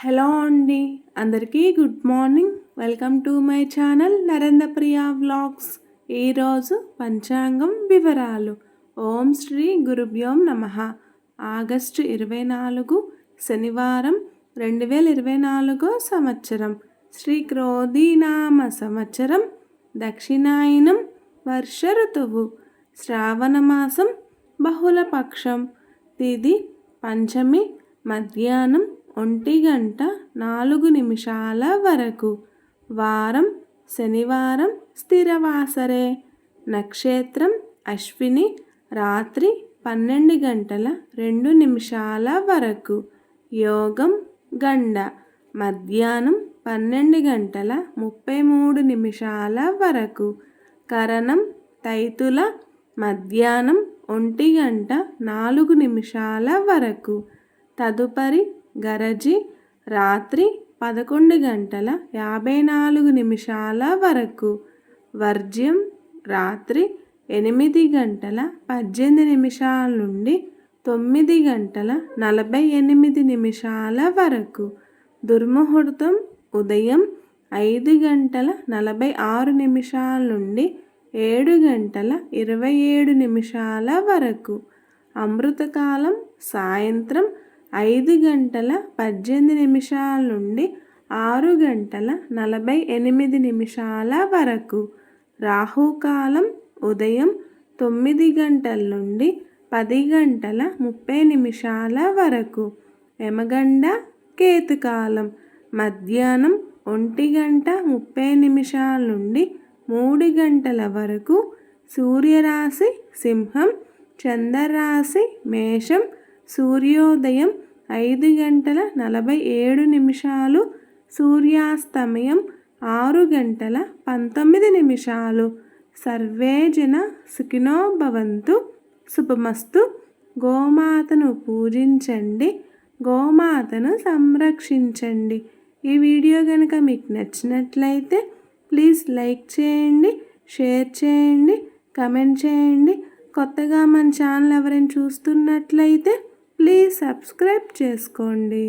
Hello అండి, అందరికీ good morning. Welcome to my channel Narendra Priya vlogs. ఈరోజు పంచాంగం వివరాలు. ఓం శ్రీ గురుభ్యోం నమః. ఆగస్టు 24 శనివారం 2024 సంవత్సరం. శ్రీ క్రోధీనామ సంవత్సరం. దక్షిణాయనం. వర్ష ఋతువు. శ్రావణ మాసం. బహుళపక్షం. తిథి పంచమి. మధ్యాహ్నం 1:04 వరకు. వారం శనివారం. స్థిరవాసరే. నక్షత్రం అశ్విని. రాత్రి 12:02 వరకు. యోగం గండ. మధ్యాహ్నం 12:33 వరకు. కరణం తైతుల. మధ్యాహ్నం 1:04 వరకు. తదుపరి గరజి. రాత్రి 11:54 వరకు. వర్జ్యం రాత్రి 8:18 నుండి 9:48 వరకు. దుర్ముహూర్తం ఉదయం 5:46 నుండి 7:27 వరకు. అమృతకాలం సాయంత్రం 5:18 నుండి 6:48 వరకు. రాహుకాలం ఉదయం 9 నుండి 10:30 వరకు. యమగండ కేతుకాలం మధ్యాహ్నం 1:30 నుండి 3 వరకు. సూర్యరాశి సింహం. చంద్రరాశి మేషం. సూర్యోదయం 5:47. సూర్యాస్తమయం 6:19. సర్వే జన సుఖినో భవంతు. శుభమస్తు. గోమాతను పూజించండి, గోమాతను సంరక్షించండి. ఈ వీడియో కనుక మీకు నచ్చినట్లయితే ప్లీజ్ లైక్ చేయండి, షేర్ చేయండి, కమెంట్ చేయండి. కొత్తగా మన ఛానల్ ఎవరైనా చూస్తున్నట్లయితే ప్లీజ్ సబ్స్క్రైబ్ చేసుకోండి.